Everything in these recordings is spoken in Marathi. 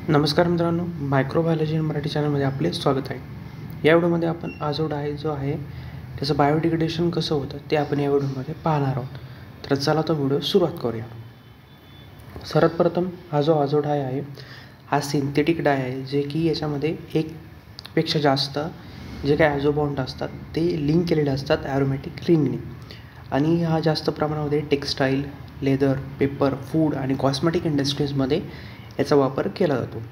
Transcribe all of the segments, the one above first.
नमस्कार मित्रांनो, मायक्रोबायोलॉजी इन मराठी चॅनलमध्ये आपले स्वागत आहे. या व्हिडिओमध्ये आपण आजोड आहे जो आहे त्याचं बायोडिग्रेडेशन कसं होतं ते आपण या व्हिडिओमध्ये पाहणार आहोत. तर चला तो व्हिडिओ सुरुवात करूया. सर्वात प्रथम हा जो आजोड आहे हा सिंथेटिक डाय आहे, जे की याच्यामध्ये एकपेक्षा जास्त जे काही आजोबॉन्ड असतात ते लिंक केलेले असतात ॲरोमॅटिक रिंगने, आणि हा जास्त प्रमाणामध्ये टेक्स्टाईल, लेदर, पेपर, फूड आणि कॉस्मेटिक इंडस्ट्रीजमध्ये याचा वापर केला जातो.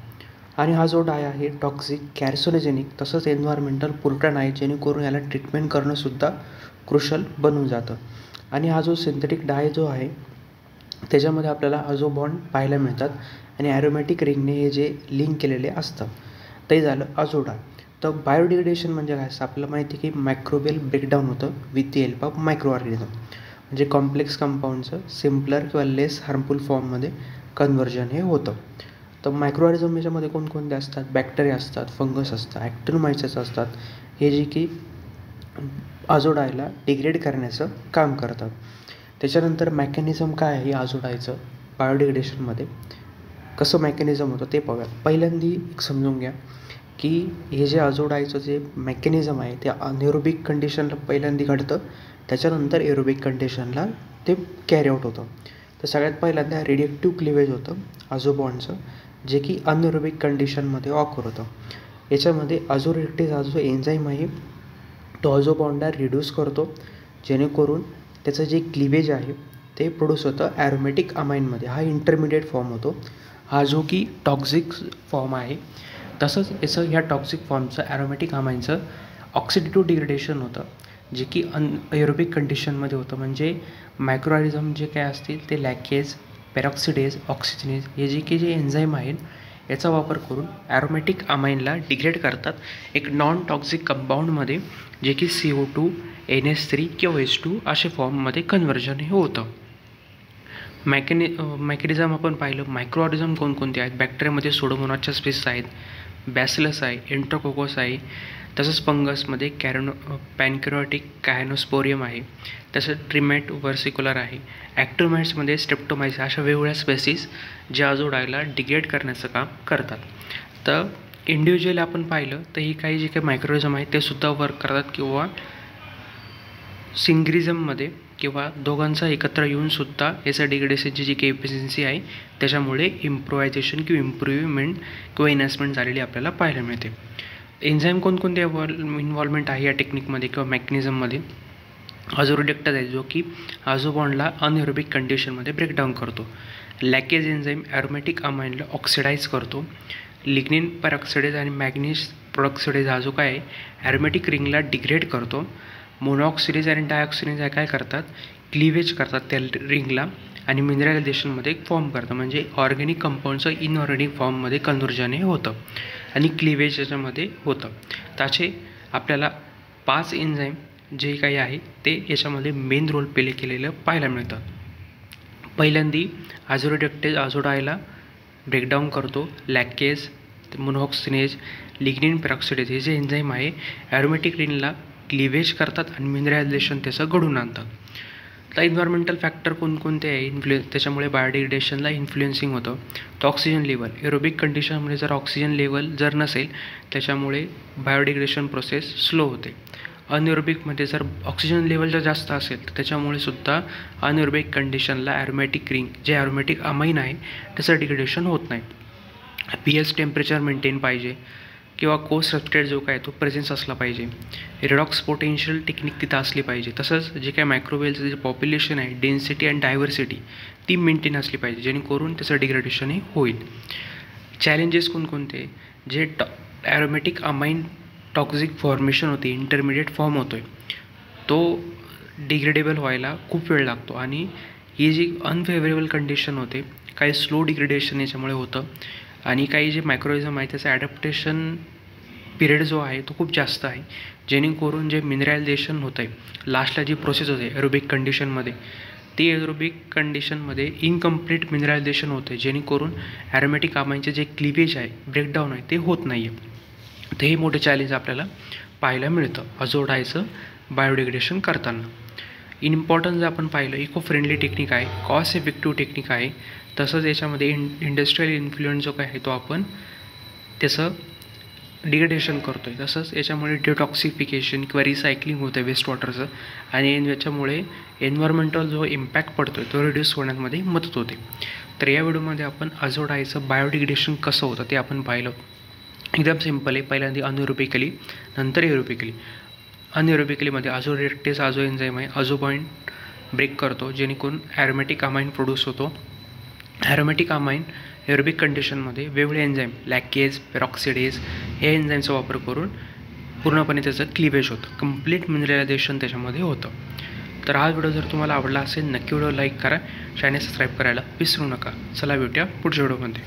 आणि हा जो डाय आहे टॉक्सिक, कॅर्सिनोजेनिक तसंच एन्व्हायरमेंटल पोल्युटंट आहे, जेणेकरून याला ट्रीटमेंट करणंसुद्धा क्रुशल बनून जातं. आणि हा जो सिंथेटिक डाय जो आहे त्याच्यामध्ये आपल्याला आजोबॉन्ड पाहायला मिळतात आणि ॲरोमॅटिक रिंगने हे जे लिंक केलेले असतात ते झालं आजोड आहे. तर बायोडिग्रेडेशन म्हणजे काय असतं आपल्याला माहिती आहे की मायक्रोबियल ब्रेकडाऊन होतं with the help of micro organism, म्हणजे कॉम्प्लेक्स कंपाऊंडचं सिम्पलर किंवा लेस हार्मफुल फॉर्ममध्ये कन्व्हर्जन हे होतं. तर मायक्रो ऑर्गॅनिझम याच्यामध्ये कोणकोणते असतात? बॅक्टेरिया असतात, फंगस असतात, ॲक्टिनोमायसिस असतात, हे जे की आजोडायला डिग्रेड करण्याचं काम करतात. त्याच्यानंतर मेकॅनिझम काय आहे आजोडायचं बायोडिग्रेडेशनमध्ये कसं मेकॅनिझम होतं ते पाहूया. पहिल्यांदा एक समजून घ्या की हे जे आजोडायचं जे मेकॅनिझम आहे ते अनएरोबिक कंडिशनला पहिल्यांदा घडतं, त्याच्यानंतर एरोबिक कंडिशनला ते कॅरी आउट होतं. तर सगळ्यात पहिल्यांदा रेडिएक्टिव्ह क्लिवेज होतं आजोबॉन्डचं, जे की अनएरोबिक कंडिशनमध्ये ऑकर होतं. याच्यामध्ये आझोरेक्टेज हा जो एन्झाईम आहे तो आजोबॉन्डला रिड्यूस करतो, जेणेकरून त्याचं जे क्लिवेज आहे ते प्रोड्यूस होतं ॲरोमॅटिक अमाईनमध्ये. हा इंटरमिडिएट फॉर्म होतो, हा जो की टॉक्सिक फॉर्म आहे. तसंच याचं ह्या टॉक्सिक फॉर्मचं ॲरोमॅटिक अमाईनचं ऑक्सिडेटिव्ह डिग्रेडेशन होतं, जे की एरोबिक कंडिशनमध्ये होतं. म्हणजे मायक्रो ऑर्गॅनिझम जे काय असतील ते लॅकेज, पेरॉक्सिडेज, ऑक्सिजनेज हे जे एन्झाईम आहेत याचा वापर करून ॲरोमॅटिक अमाईनला डिग्रेड करतात एक नॉन टॉक्सिक कंपाऊंडमध्ये, जे की CO2, NH3 किंवा H2 अशा फॉर्ममध्ये कन्व्हर्जन हे होतं. मेकॅनिझम आपण पाहिलं. मायक्रो ऑर्गॅनिझम कोणकोणते आहेत? बॅक्टेरियामध्ये सोडोमोनासच्या स्पीसीस आहेत, बॅसिलस आहे, एंट्रोकोकस आहे, तसंच फंगसमध्ये पॅनक्रियाटिक कायनोस्पोरियम आहे, तसंच ट्रिमॅट वर्सिक्युलर आहे, ॲक्टिनोमाइट्समध्ये स्ट्रेप्टोमाइट्स, अशा वेगवेगळ्या स्पेसीस जे आजोडायला डिग्रेड करण्याचं काम करतात. तर इंडिव्हिज्युअली आपण पाहिलं तर ही काही जे काही मायक्रोरिझम आहेत ते सुद्धा वर्क करतात, किंवा सिंग्रिझममध्ये किंवा दोघांचा एकत्र येऊनसुद्धा याचं डिग्रेडेशनची जी काही एफिशियन्सी आहे त्याच्यामुळे इम्प्रोव्हायझेशन किंवा इम्प्रूव्हमेंट किंवा एनहान्समेंट झालेली आपल्याला पाहायला मिळते. एन्झाईम कोणकोणते इन्व्हॉल्वमेंट आहे या टेक्निकमध्ये किंवा मेकॅनिझममध्ये? आझोरेक्टेज आहे, जो की आजोबॉन्डला अनएरोबिक कंडिशनमध्ये ब्रेकडाऊन करतो. लॅकेज एन्झाईम ॲरोमॅटिक अमाईनला ऑक्सिडाईज करतो. लिग्निन पेरॉक्सिडेज आणि मॅग्नीज प्रोडॉक्सिडेज हा जो काय आहे ॲरोमॅटिक रिंगला डिग्रेड करतो. मोनॉक्सिडेज आणि डायऑक्सिडेज काय करतात? क्लिवेज करतात त्या रिंगला आणि मिनरलायझेशनमध्ये फॉर्म करतं, म्हणजे ऑर्गॅनिक कंपाऊंडचं इनऑर्गॅनिक फॉर्ममध्ये कन्व्हर्जन हे होतं आणि क्लिवेज याच्यामध्ये होतं. त्याचे आपल्याला 5 एन्झाईम जे काही आहे ते याच्यामध्ये मेन रोल प्ले केलेलं पाहायला मिळतं. पहिल्यांदी आझोरेक्टेज आजोडायला ब्रेकडाऊन करतो. लॅकेज, मोनॉक्सिडेज, लिग्निन पेरॉक्सिडेज हे जे एन्झाईम आहे ॲरोमॅटिक रिंगला क्लिवेज करतात आणि मिनरलायझेशन त्याचं घडून आणतात. तर इन्व्हायरमेंटल फॅक्टर कोणकोणते आहे त्याच्यामुळे बायोडिग्रेडेशनला इन्फ्लुएन्सिंग होतं? तर ऑक्सिजन लेवल, एरोबिक कंडिशनमध्ये जर ऑक्सिजन लेवल जर नसेल त्याच्यामुळे बायोडिग्रेडेशन प्रोसेस स्लो होते. अनएरोबिकमध्ये जर ऑक्सिजन लेवल जर जास्त असेल तर त्याच्यामुळे सुद्धा अनएरोबिक कंडिशनला ॲरोमॅटिक रिंग जे ॲरोमॅटिक अमाईन आहे त्याचं डिग्रेडेशन होत नाही. pH टेम्परेचर मेंटेन पाहिजे, किंवा को सबस्ट्रेट जो काय तो प्रेझेन्स असला पाहिजे. रिडॉक्स पोटेन्शियल टेक्निक तिथं असली पाहिजे. तसंच जे काय मायक्रोवेलचं जे पॉप्युलेशन आहे डेन्सिटी अँड डायव्हर्सिटी ती मेंटेन असली पाहिजे, जेणेकरून त्याचं डिग्रेडेशनही होईल. चॅलेंजेस कोणकोणते? जे ॲरोमॅटिक अमाईन टॉक्सिक फॉर्मेशन होते, इंटरमिडिएट फॉर्म होतो आहे, तो डिग्रेडेबल व्हायला खूप वेळ लागतो आणि ही जी अनफेवरेबल कंडिशन होते, काही स्लो डिग्रेडेशन याच्यामुळे होतं आणि काही जे मायक्रोरिझम आहे त्याचं ॲडॅप्टेशन पिरियड जो आहे तो खूप जास्त आहे, जेणेकरून जे मिनरलायझेशन होतं आहे लास्टला जी प्रोसेस होते एरोबिक कंडिशनमध्ये ती एरोबिक कंडिशनमध्ये इनकम्प्लीट मिनरलायझेशन होते, जेणेकरून ॲरोमॅटिक अमाईनचे जे क्लिवेज आहे ब्रेकडाऊन आहे ते होत नाही आहे. तर हे मोठे चॅलेंज आपल्याला पाहायला मिळतं आजोडायचं बायोडिग्रेडेशन करताना. इम्पॉर्टन्स जर आपण पाहिलं, इको फ्रेंडली टेक्निक आहे, कॉस्ट इफेक्टिव्ह टेक्निक आहे, तसंच याच्यामध्ये इंडस्ट्रियल इन्फ्लुएंस जो काय आहे तो आपण त्याचं डिग्रेडेशन करतो आहे. तसंच याच्यामुळे डिटॉक्सिफिकेशन किंवा रिसायकलिंग होतं आहे वेस्ट वॉटरचं आणि याच्यामुळे एन्व्हायरमेंटल जो इम्पॅक्ट पडतो आहे तो रिड्यूस होण्यामध्ये मदत होते. तर या व्हिडिओमध्ये आपण अझोडायचं बायोडिग्रेडेशन कसं होतं ते आपण पाहिलं. एकदम सिम्पल आहे. पहिल्यांदा अनएरोबिकली नंतर एरोबिकली. अनएरोबिकलीमध्ये अझोरेक्टेज आझो एन्झाईम आहे आझो पॉईंट ब्रेक करतो जेणेकरून ॲरोमॅटिक अमाइन प्रोड्यूस होतो. ॲरोमॅटिक अमाइन एरोबिक कंडिशनमध्ये वेगवेगळे एन्झाईम लॅकेज पेरॉक्सिडेज या एन्झाईमचा वापर करून पूर्णपणे त्याचं क्लिवेज होतं. कंप्लीट मिनरलायझेशन त्याच्यामध्ये होतं. तर हा व्हिडिओ जर तुम्हाला आवडला असेल नक्की व्हिडिओ लाईक करा. चॅनल सबस्क्राईब करायला विसरू नका. चला भेटूया पुढच्या व्हिडिओमध्ये.